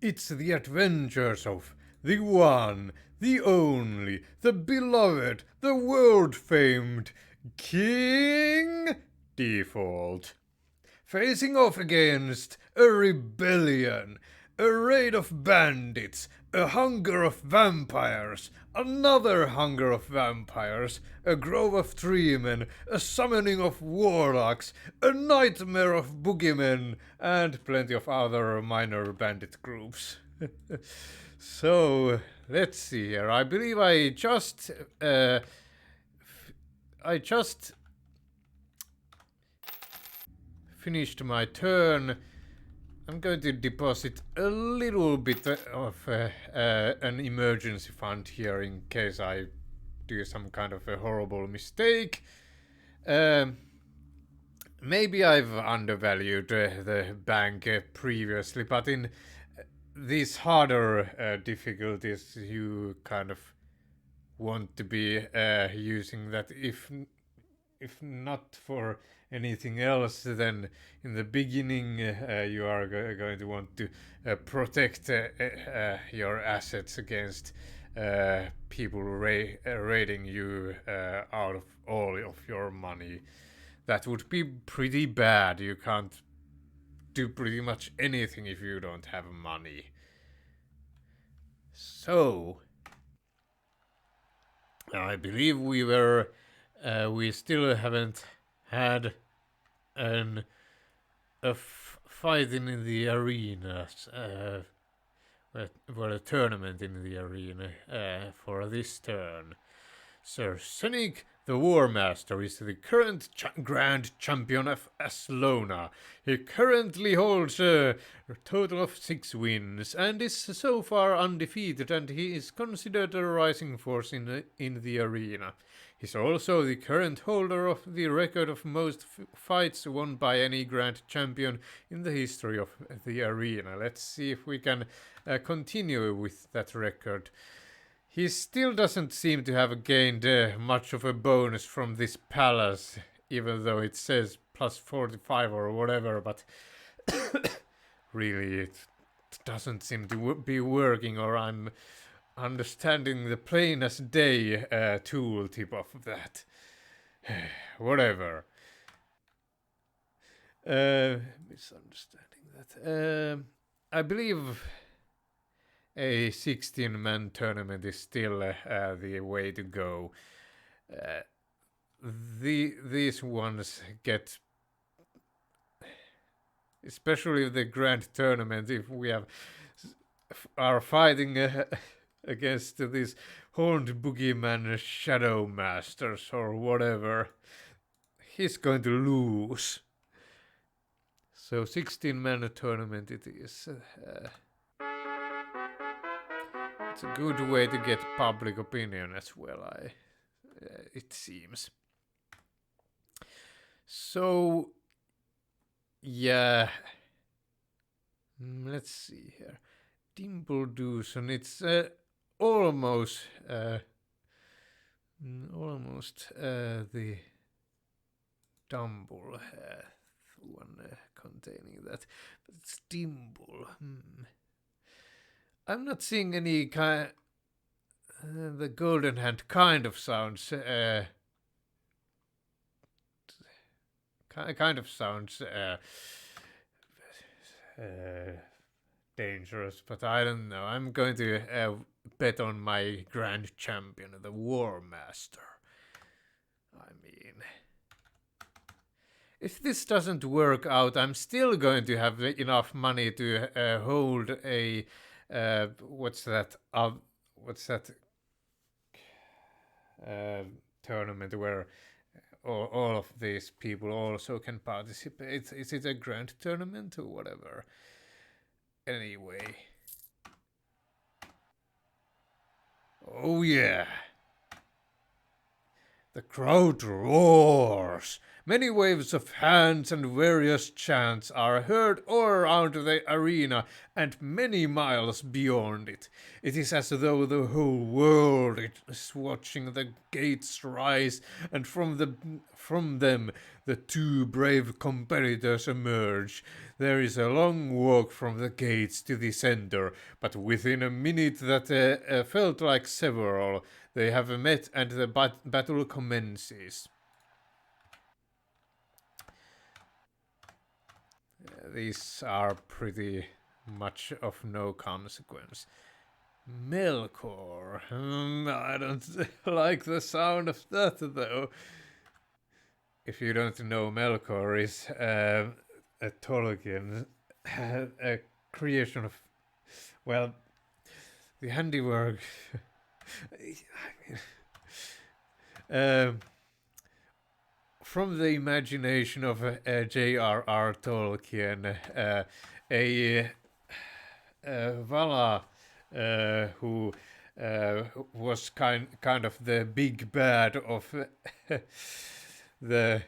It's the adventures of the one, the only, the beloved, the world famed King Default. Facing off against a rebellion, a raid of bandits, a hunger of vampires, another hunger of vampires, a grove of treemen, a summoning of warlocks, a nightmare of boogeymen, and plenty of other minor bandit groups. So, let's see here. I believe I just finished my turn. I'm going to deposit a little bit of an emergency fund here in case I do some kind of a horrible mistake. Um, Maybe I've undervalued the bank previously, but in these harder difficulties, you kind of want to be using that if not for anything else, then in the beginning you are going to want to protect your assets against people raiding you out of all of your money. That would be pretty bad. You can't do pretty much anything if you don't have money. So, I believe we still haven't had an fight in the arena, well, a tournament in the arena for this turn. Sir Sonic the War Master is the current Grand Champion of Aslona. He currently holds a total of 6 wins and is so far undefeated, and he is considered a rising force in the arena. He's also the current holder of the record of most fights won by any Grand Champion in the history of the arena. Let's see if we can continue with that record. He still doesn't seem to have gained much of a bonus from this palace, even though it says plus 45 or whatever, but really it doesn't seem to be working, or I'm understanding the plain as day tooltip of that. Whatever. Misunderstanding that. I believe a 16-man tournament is still the way to go. These ones get, especially the grand tournament, if we are fighting against these horned boogeyman shadow masters or whatever, he's going to lose. So 16-man tournament it is. It's a good way to get public opinion as well, it seems. So, yeah. Let's see here. Dimpledooson, it's almost the Dumble one containing that. But it's Dimble. I'm not seeing any the golden hand kind of sounds kind of sounds dangerous, but I don't know. I'm going to bet on my grand champion, the War Master. I mean, if this doesn't work out, I'm still going to have enough money to hold a what's that tournament where all of these people also can participate. Is it a grand tournament or whatever? Anyway. Oh yeah. The crowd roars Many waves of hands and various chants are heard all around the arena and many miles beyond it. It is as though the whole world is watching the gates rise, and from them the two brave competitors emerge. There is a long walk from the gates to the center, but within a minute that felt like several, they have met and the battle commences. These are pretty much of no consequence. Melkor. I don't like the sound of that though. If you don't know, Melkor is a Tolkien, a creation of, well, the handiwork. um, from the imagination of J.R.R. Tolkien, a Vala who was kind of the big bad of the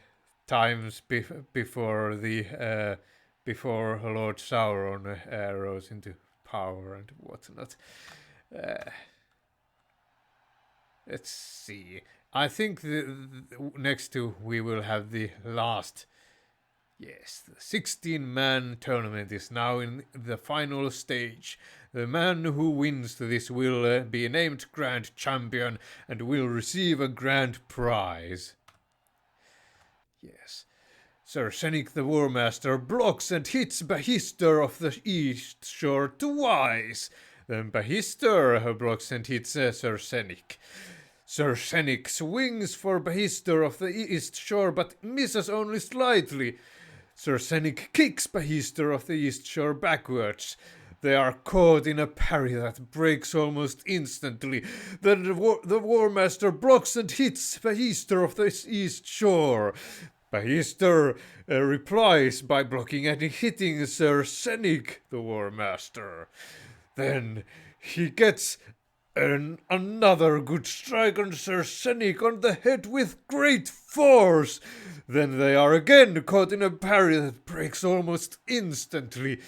times before the before Lord Sauron rose into power and whatnot. Let's see. I think next to we will have the last. Yes, the 16-man tournament is now in the final stage. The man who wins this will be named Grand Champion and will receive a grand prize. Yes. Sir Senik the Warmaster blocks and hits Bahister of the East Shore twice. Then Bahister blocks and hits Sir Senik. Sir Senik swings for Bahister of the East Shore but misses only slightly. Sir Senik kicks Bahister of the East Shore backwards. They are caught in a parry that breaks almost instantly. Then the Warmaster blocks and hits Bahister of the East Shore. Bahister replies by blocking and hitting Sir Senik, the Warmaster. Then he gets another good strike on Sir Senik on the head with great force. Then they are again caught in a parry that breaks almost instantly.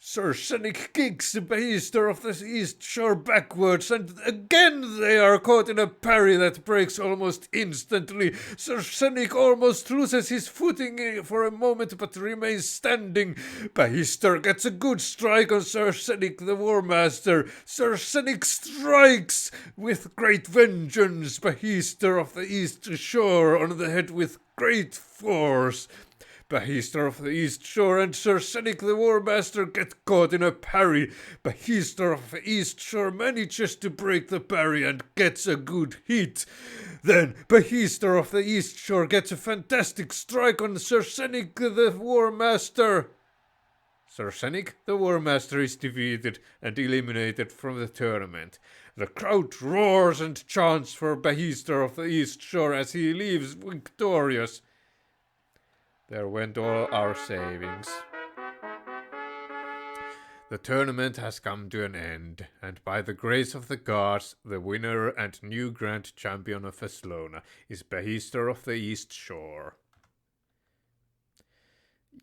Sir Senik kicks Bahister of the East Shore backwards, and again they are caught in a parry that breaks almost instantly. Sir Senik almost loses his footing for a moment, but remains standing. Bahister gets a good strike on Sir Senik the Warmaster. Sir Senik strikes with great vengeance Bahister of the East Shore on the head with great force. Bahister of the East Shore and Sir Senik the Warmaster get caught in a parry. Bahister of the East Shore manages to break the parry and gets a good hit. Then Bahister of the East Shore gets a fantastic strike on Sir Senik the Warmaster. Sir Senik the Warmaster is defeated and eliminated from the tournament. The crowd roars and chants for Bahister of the East Shore as he leaves victorious. There went all our savings. The tournament has come to an end, and by the grace of the gods, the winner and new Grand Champion of Aslona is Bahister of the East Shore.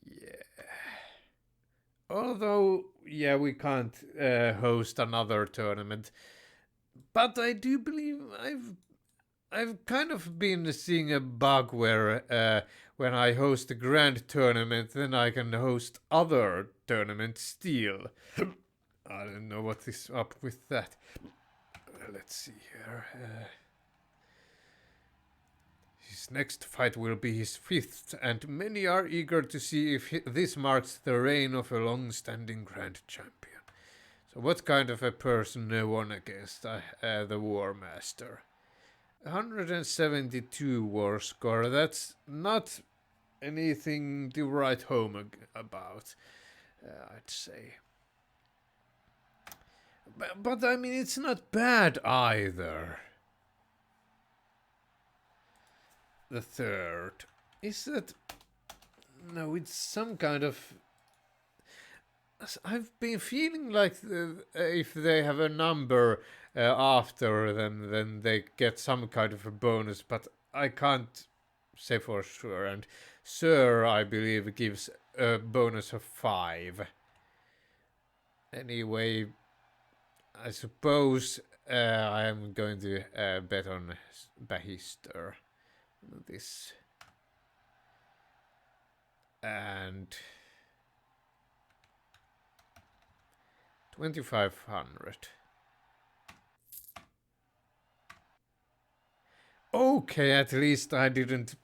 Yeah. Although, yeah, we can't host another tournament, but I do believe I've kind of been seeing a bug where when I host a grand tournament, then I can host other tournaments still. I don't know what is up with that. Let's see here. His next fight will be his 5th, and many are eager to see if this marks the reign of a long-standing grand champion. So what kind of a person won against the Warmaster? 172 war score. That's not anything to write home about, I'd say. But I mean, it's not bad either. The 3rd. Is that... No, it's some kind of... I've been feeling like if they have a number after, then they get some kind of a bonus, but I can't say for sure. And Sir, I believe, gives a bonus of 5. Anyway, I suppose I am going to bet on Bahister. This. And 2500. Okay, at least I didn't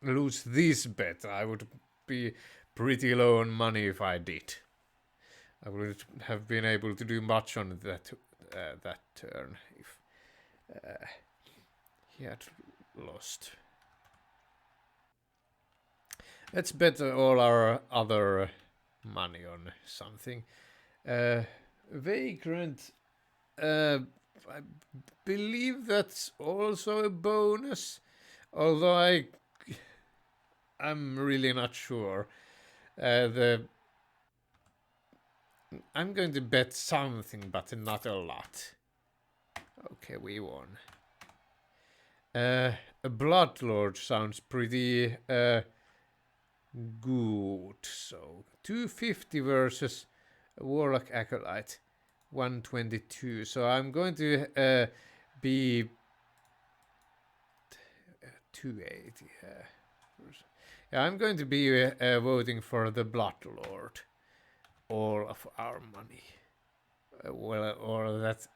lose this bet. I would be pretty low on money if I did. I would have been able to do much on that turn if he had lost. Let's bet all our other money on something. Vagrant, I believe that's also a bonus, although I'm really not sure. I'm going to bet something, but not a lot. Okay, we won. A Bloodlord sounds pretty good. So 250 versus a Warlock Acolyte, 122. So I'm going to be 280. Yeah, I'm going to be voting for the Bloodlord. All of our money. Or that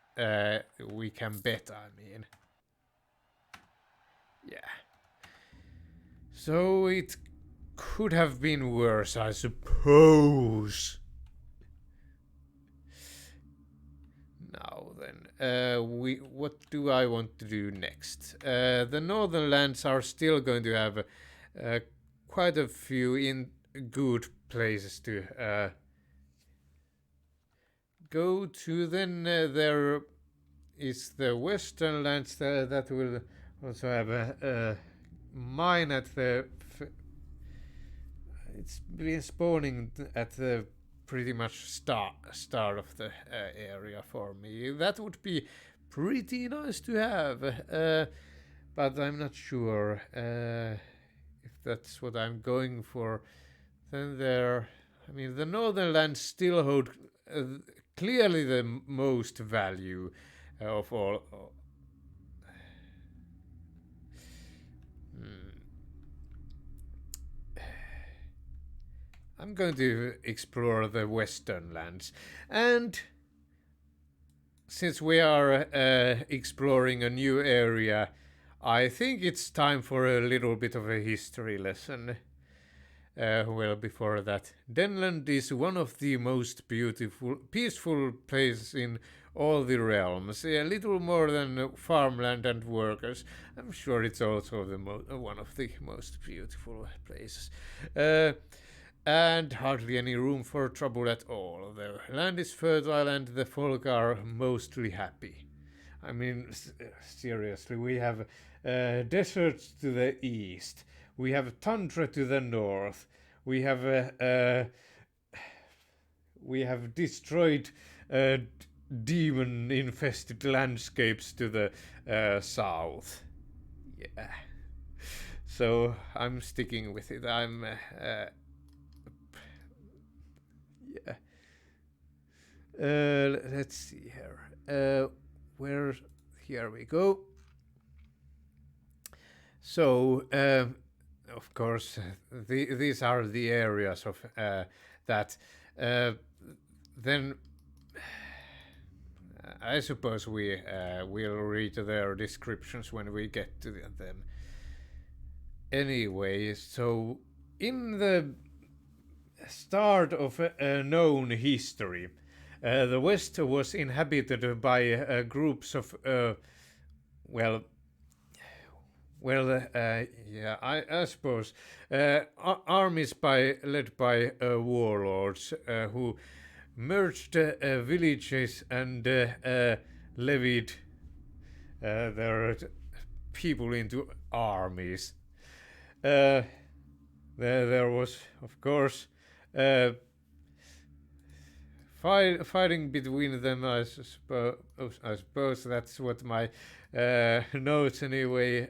we can bet, I mean. Yeah. So it could have been worse, I suppose. Now then, what do I want to do next? The Northern Lands are still going to have quite a few good places to go to. Then there is the Western Lands that will also have a mine at the. It's been spawning at the pretty much start of the area for me. That would be pretty nice to have, but I'm not sure if that's what I'm going for. Then I mean, the Northern Lands still hold clearly the most value of all. I'm going to explore the Western Lands, and since we are exploring a new area, I think it's time for a little bit of a history lesson. Well, before that, Denland is one of the most peaceful places in all the realms. A little more than farmland and workers. I'm sure it's also one of the most beautiful places. And hardly any room for trouble at all. The land is fertile and the folk are mostly happy. I mean, seriously, we have deserts to the east. We have tundra to the north. We have destroyed demon-infested landscapes to the south. Yeah. So I'm sticking with it. Yeah. Let's see here. Here we go. So, of course, these are the areas of that. Then I suppose we will read their descriptions when we get to them. Anyway, so in the start of a known history, the West was inhabited by groups of yeah, I suppose armies led by warlords who merged villages and levied their people into armies. There was, of course, fighting between them. I suppose that's what my notes anyway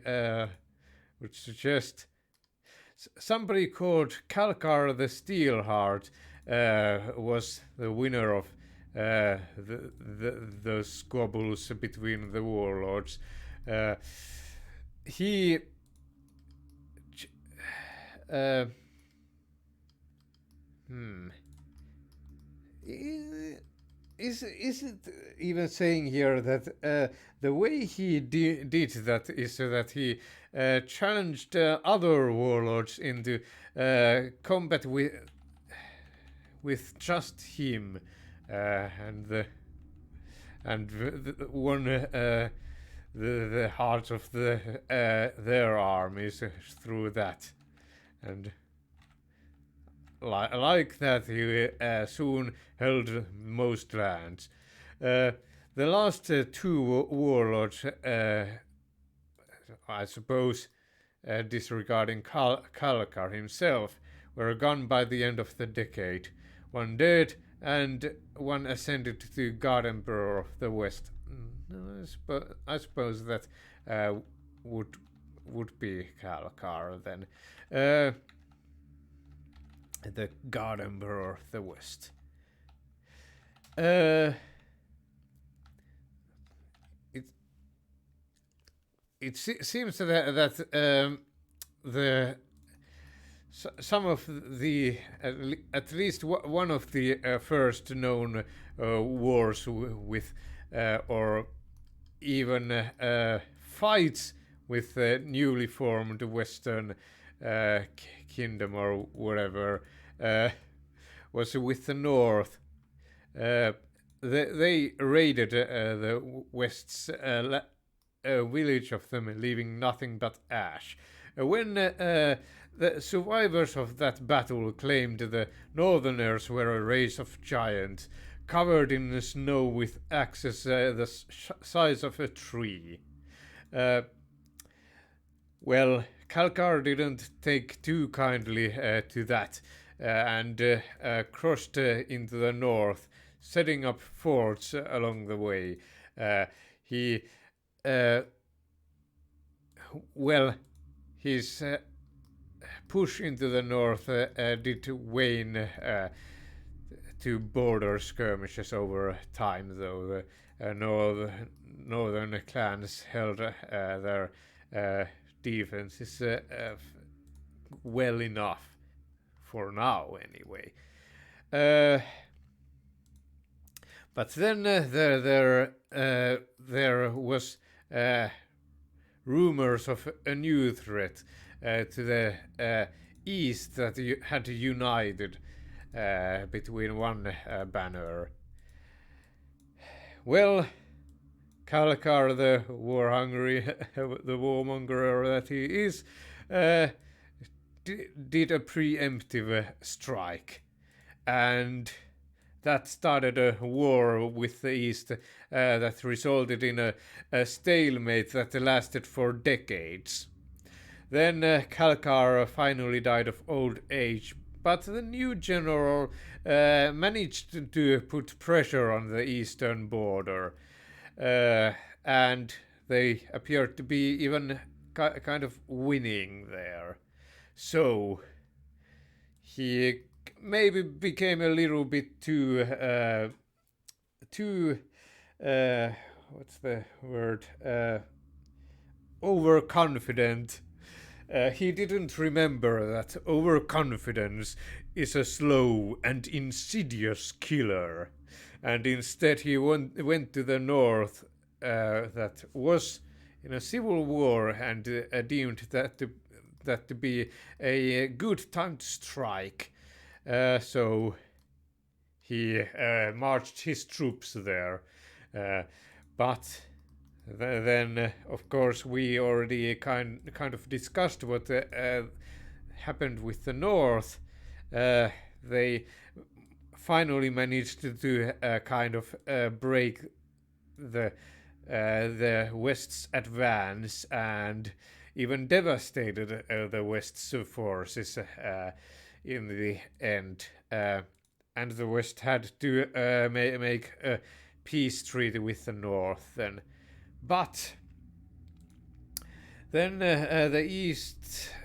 would suggest somebody called Kalkar the Steelheart was the winner of the squabbles between the warlords. Uh, he uh, hmm is it even saying here that the way he did that is that he challenged other warlords into combat with just him, and won the heart of their armies through that, and like that he soon held most lands. Uh, the last two warlords, I suppose, disregarding Kalkar himself, were gone by the end of the decade. One dead, and one ascended to God Emperor of the West. I suppose that uh, would would be Kalkar then. The God Emperor of the West. Uh, it seems that the some of the at least one of the first known wars with or even fights with the newly formed Western kingdom or whatever was with the North. Uh, they raided the West's village of them, leaving nothing but ash. When the survivors of that battle claimed the Northerners were a race of giants, covered in snow with axes the size of a tree. Uh, well, Kalkar didn't take too kindly to that and crossed into the north, setting up forts along the way. He, uh, well, his push into the north did wane to border skirmishes over time, though the northern clans held their defenses well enough for now, anyway. Uh, but then there was rumors of a new threat to the east that had united between one banner. Well, Kalkar, the war-hungry, the warmonger that he is, did a preemptive strike, and that started a war with the East that resulted in a stalemate that lasted for decades. Then Kalkar finally died of old age, but the new general managed to put pressure on the eastern border, and they appeared to be even kind of winning there. So he maybe became a little bit too what's the word, overconfident. He didn't remember that overconfidence is a slow and insidious killer, and instead he went to the north that was in a civil war and deemed that to be a good time to strike. So he marched his troops there. Uh, but then, of course, we already kind of discussed what happened with the North. They finally managed to kind of break the West's advance and even devastated the West's forces in the end. And the West had to make a peace treaty with the North then. But Then the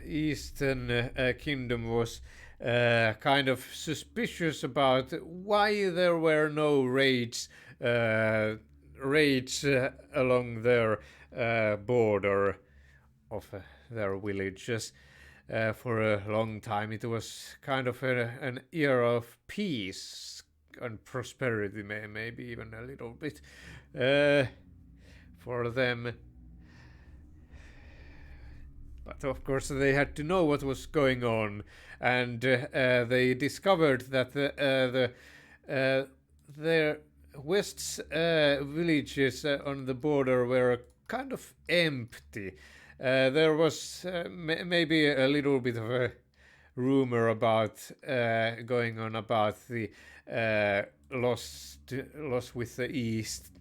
eastern kingdom was kind of suspicious about why there were no raids along their border of their villages. For a long time, it was kind of an era of peace and prosperity, maybe even a little bit for them. But of course, they had to know what was going on, and they discovered that their west's villages on the border were kind of empty. There was maybe a little bit of a rumor about going on about the loss with the east,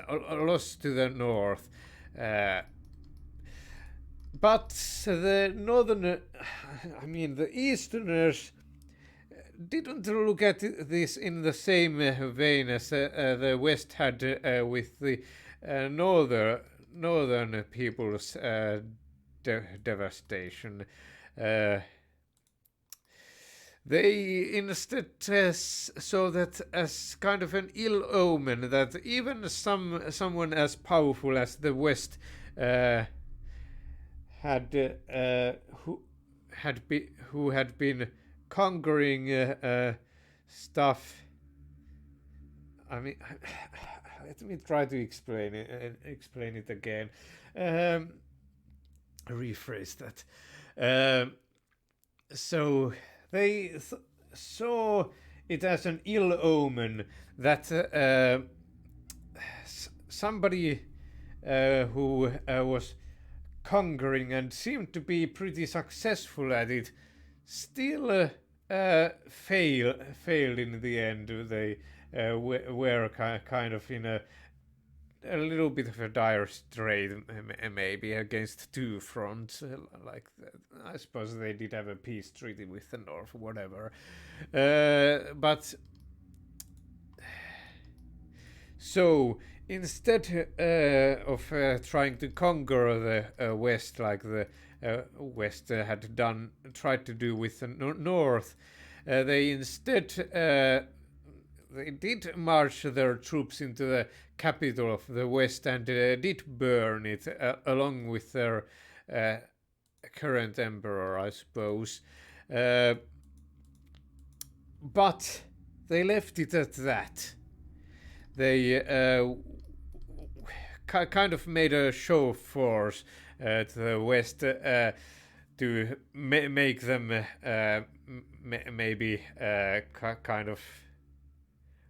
loss to the north. But the northern, I mean, the Easterners didn't look at this in the same vein as the West had with the northern people's devastation. They instead saw that as kind of an ill omen that even someone as powerful as the West had who had been conquering stuff. I mean, let me try to explain it again. Rephrase that. So they saw it as an ill omen that somebody who was conquering and seemed to be pretty successful at it still failed in the end. They were kind of in a little bit of a dire strait, maybe against two fronts. Like I suppose they did have a peace treaty with the North, whatever. But so instead of trying to conquer the West like the West had tried to do with the North, they instead they did march their troops into the capital of the West and did burn it along with their current emperor, I suppose. But they left it at that. They kind of made a show of force to the West to make them maybe kind of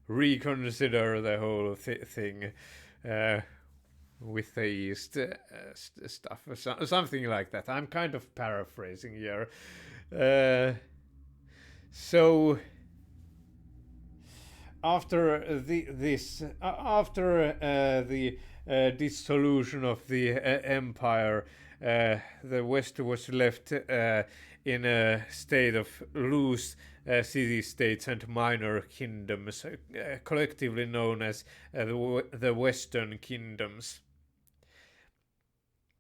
reconsider the whole thing with the East stuff, or something like that. I'm kind of paraphrasing here. So after the dissolution of the empire, the West was left in a state of loose city-states and minor kingdoms, collectively known as the Western kingdoms.